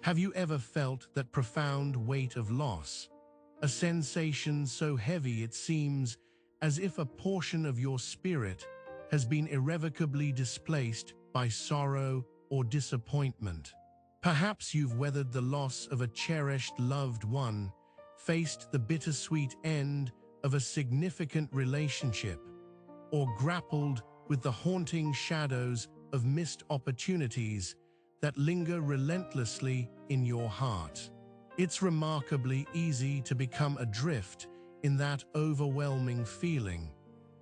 Have you ever felt that profound weight of loss? A sensation so heavy it seems as if a portion of your spirit has been irrevocably displaced by sorrow or disappointment. Perhaps you've weathered the loss of a cherished loved one, faced the bittersweet end of a significant relationship, or grappled with the haunting shadows of missed opportunities that linger relentlessly in your heart. It's remarkably easy to become adrift in that overwhelming feeling,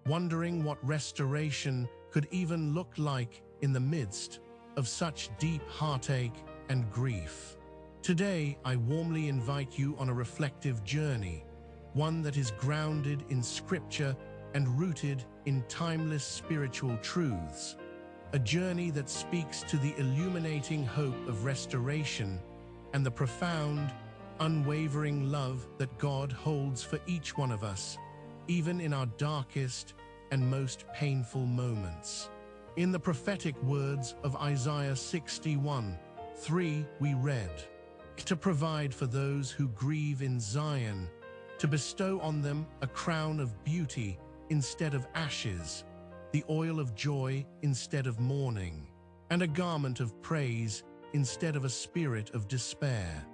wondering what restoration could even look like in the midst of such deep heartache and grief. Today, I warmly invite you on a reflective journey, one that is grounded in scripture and rooted in timeless spiritual truths. A journey that speaks to the illuminating hope of restoration and the profound, unwavering love that God holds for each one of us, even in our darkest and most painful moments. In the prophetic words of Isaiah 61:3, we read, "To provide for those who grieve in Zion, to bestow on them a crown of beauty instead of ashes, the oil of joy instead of mourning, and a garment of praise instead of a spirit of despair."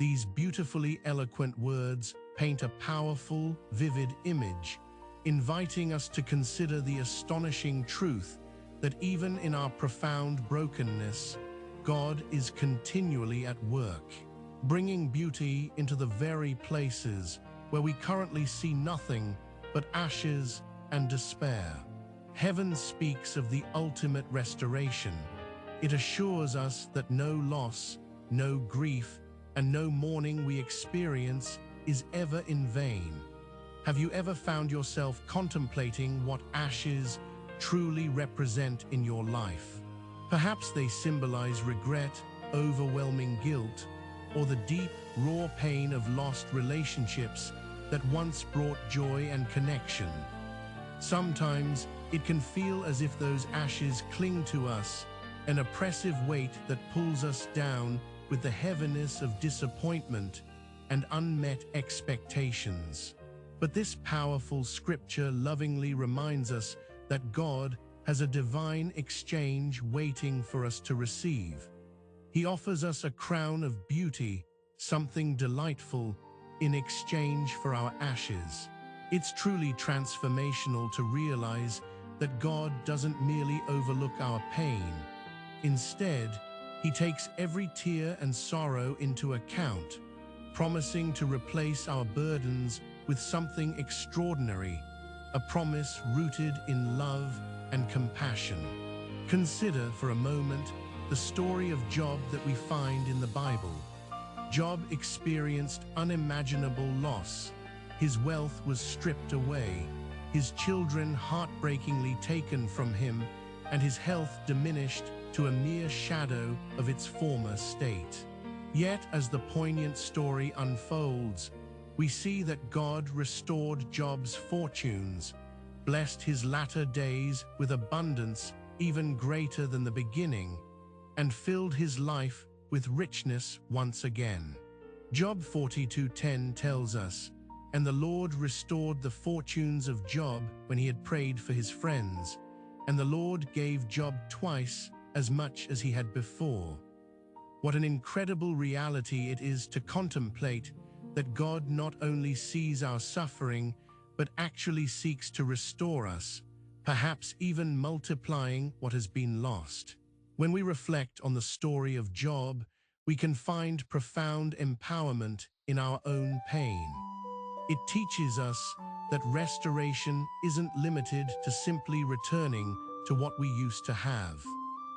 These beautifully eloquent words paint a powerful, vivid image, inviting us to consider the astonishing truth that even in our profound brokenness, God is continually at work, bringing beauty into the very places where we currently see nothing but ashes and despair. Heaven speaks of the ultimate restoration. It assures us that no loss, no grief, and no mourning we experience is ever in vain. Have you ever found yourself contemplating what ashes truly represent in your life? Perhaps they symbolize regret, overwhelming guilt, or the deep, raw pain of lost relationships that once brought joy and connection. Sometimes it can feel as if those ashes cling to us, an oppressive weight that pulls us down with the heaviness of disappointment and unmet expectations. But this powerful scripture lovingly reminds us that God has a divine exchange waiting for us to receive. He offers us a crown of beauty, something delightful, in exchange for our ashes. It's truly transformational to realize that God doesn't merely overlook our pain. Instead, He takes every tear and sorrow into account, promising to replace our burdens with something extraordinary, a promise rooted in love and compassion. Consider for a moment the story of Job that we find in the Bible. Job experienced unimaginable loss. His wealth was stripped away, his children heartbreakingly taken from him, and his health diminished to a mere shadow of its former state. Yet, as the poignant story unfolds, we see that God restored Job's fortunes, blessed his latter days with abundance even greater than the beginning, and filled his life with richness once again. Job 42:10 tells us, "And the Lord restored the fortunes of Job when he had prayed for his friends, and the Lord gave Job twice as much as he had before." What an incredible reality it is to contemplate that God not only sees our suffering, but actually seeks to restore us, perhaps even multiplying what has been lost. When we reflect on the story of Job, we can find profound empowerment in our own pain. It teaches us that restoration isn't limited to simply returning to what we used to have.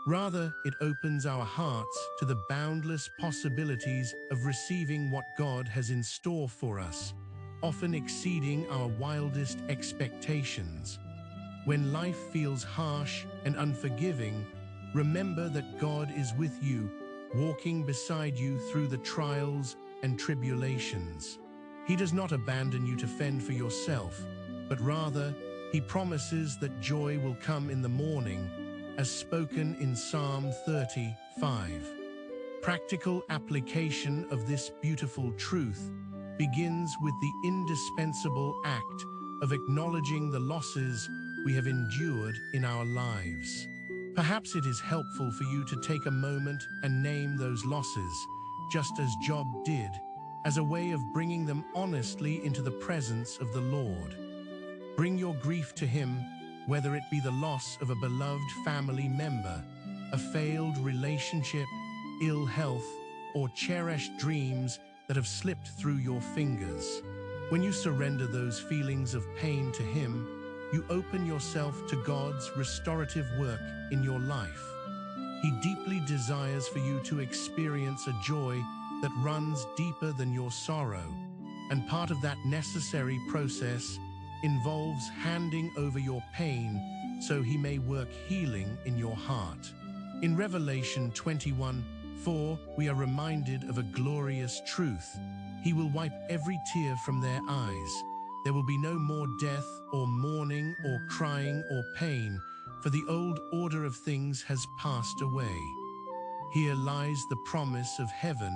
Rather, it opens our hearts to the boundless possibilities of receiving what God has in store for us, often exceeding our wildest expectations. When life feels harsh and unforgiving, remember that God is with you, walking beside you through the trials and tribulations. He does not abandon you to fend for yourself, but rather, He promises that joy will come in the morning, as spoken in Psalm 35. practical application of this beautiful truth begins with the indispensable act of acknowledging the losses we have endured in our lives. Perhaps it is helpful for you to take a moment and name those losses, just as Job did, as a way of bringing them honestly into the presence of the Lord. Bring your grief to Him, whether it be the loss of a beloved family member, a failed relationship, ill health, or cherished dreams that have slipped through your fingers. When you surrender those feelings of pain to Him, you open yourself to God's restorative work in your life. He deeply desires for you to experience a joy that runs deeper than your sorrow, and part of that necessary process involves handing over your pain so He may work healing in your heart. In Revelation 21:4, we are reminded of a glorious truth. He will wipe every tear from their eyes. There will be no more death or mourning or crying or pain, for the old order of things has passed away. Here lies the promise of heaven,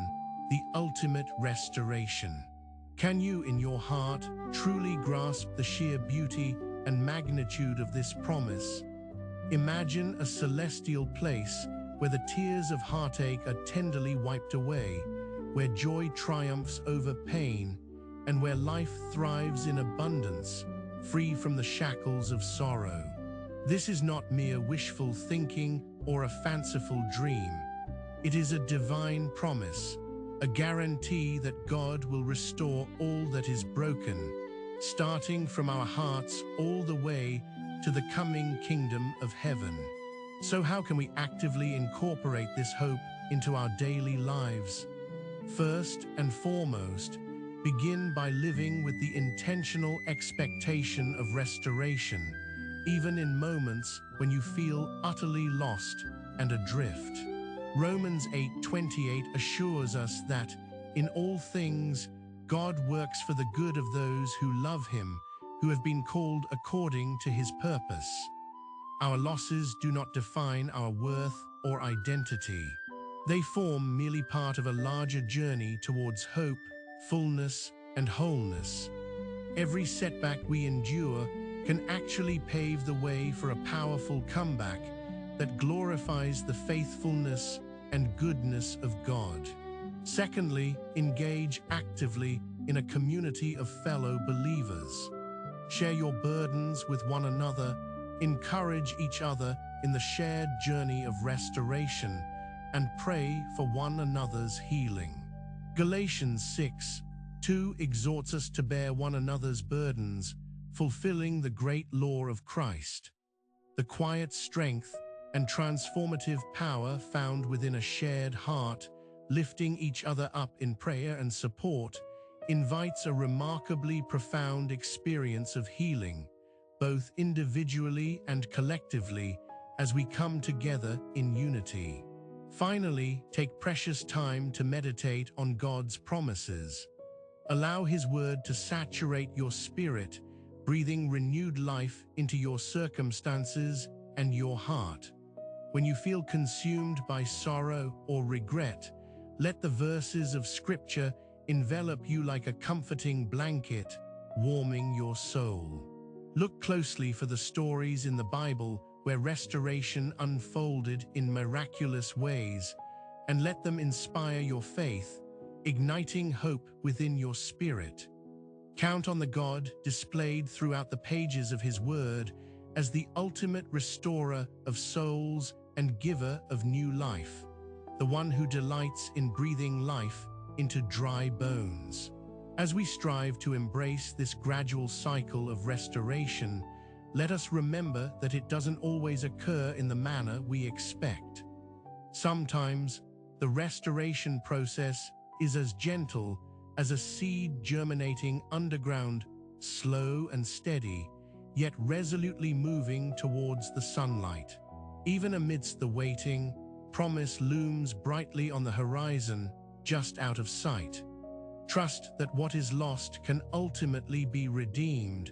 the ultimate restoration. Can you, in your heart, truly grasp the sheer beauty and magnitude of this promise? Imagine a celestial place where the tears of heartache are tenderly wiped away, where joy triumphs over pain, and where life thrives in abundance, free from the shackles of sorrow. This is not mere wishful thinking or a fanciful dream. It is a divine promise, a guarantee that God will restore all that is broken, starting from our hearts all the way to the coming kingdom of heaven. So how can we actively incorporate this hope into our daily lives? First and foremost, begin by living with the intentional expectation of restoration, even in moments when you feel utterly lost and adrift. Romans 8:28 assures us that, in all things, God works for the good of those who love Him, who have been called according to His purpose. Our losses do not define our worth or identity. They form merely part of a larger journey towards hope, fullness, and wholeness. Every setback we endure can actually pave the way for a powerful comeback that glorifies the faithfulness and goodness of God. Secondly, engage actively in a community of fellow believers. Share your burdens with one another, encourage each other in the shared journey of restoration, and pray for one another's healing. Galatians 6:2 exhorts us to bear one another's burdens, fulfilling the great law of Christ. The quiet strength and transformative power found within a shared heart, lifting each other up in prayer and support, invites a remarkably profound experience of healing, both individually and collectively, as we come together in unity. Finally, take precious time to meditate on God's promises. Allow His word to saturate your spirit, breathing renewed life into your circumstances and your heart. When you feel consumed by sorrow or regret, let the verses of Scripture envelop you like a comforting blanket, warming your soul. Look closely for the stories in the Bible where restoration unfolded in miraculous ways, and let them inspire your faith, igniting hope within your spirit. Count on the God displayed throughout the pages of His Word as the ultimate restorer of souls and giver of new life, the one who delights in breathing life into dry bones. As we strive to embrace this gradual cycle of restoration, let us remember that it doesn't always occur in the manner we expect. Sometimes, the restoration process is as gentle as a seed germinating underground, slow and steady, yet resolutely moving towards the sunlight. Even amidst the waiting, promise looms brightly on the horizon, just out of sight. Trust that what is lost can ultimately be redeemed,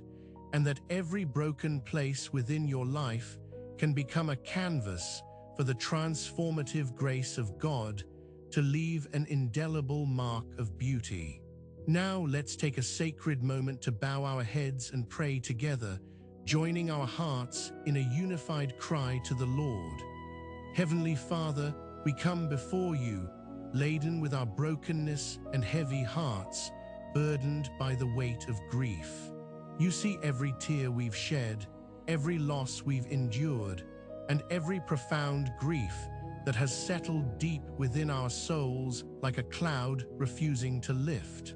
and that every broken place within your life can become a canvas for the transformative grace of God to leave an indelible mark of beauty. Now let's take a sacred moment to bow our heads and pray together, joining our hearts in a unified cry to the Lord. Heavenly Father, we come before you, laden with our brokenness and heavy hearts, burdened by the weight of grief. You see every tear we've shed, every loss we've endured, and every profound grief that has settled deep within our souls like a cloud refusing to lift.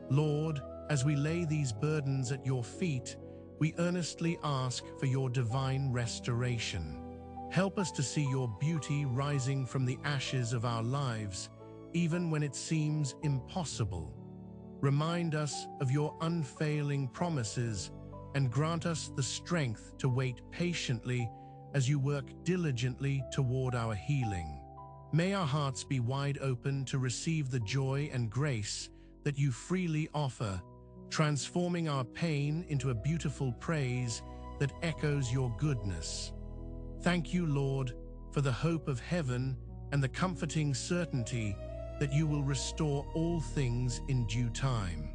Lord, as we lay these burdens at your feet, we earnestly ask for your divine restoration. Help us to see your beauty rising from the ashes of our lives, even when it seems impossible. Remind us of your unfailing promises and grant us the strength to wait patiently as you work diligently toward our healing. May our hearts be wide open to receive the joy and grace that you freely offer, transforming our pain into a beautiful praise that echoes your goodness. Thank you, Lord, for the hope of heaven and the comforting certainty that you will restore all things in due time.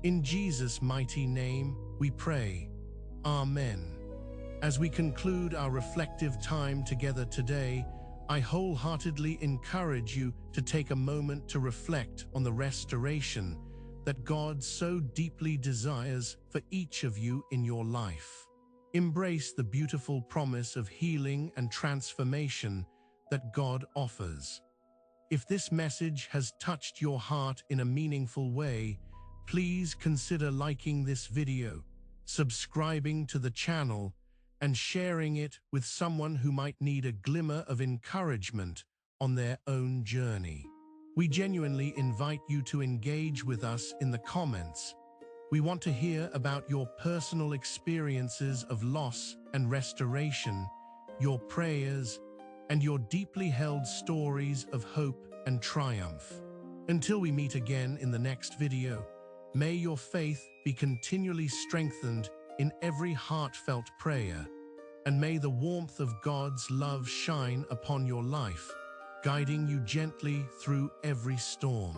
In Jesus' mighty name, we pray. Amen. As we conclude our reflective time together today, I wholeheartedly encourage you to take a moment to reflect on the restoration that God so deeply desires for each of you in your life. Embrace the beautiful promise of healing and transformation that God offers. If this message has touched your heart in a meaningful way, please consider liking this video, subscribing to the channel, and sharing it with someone who might need a glimmer of encouragement on their own journey. We genuinely invite you to engage with us in the comments. We want to hear about your personal experiences of loss and restoration, your prayers, and your deeply held stories of hope and triumph. Until we meet again in the next video, may your faith be continually strengthened in every heartfelt prayer, and may the warmth of God's love shine upon your life, guiding you gently through every storm.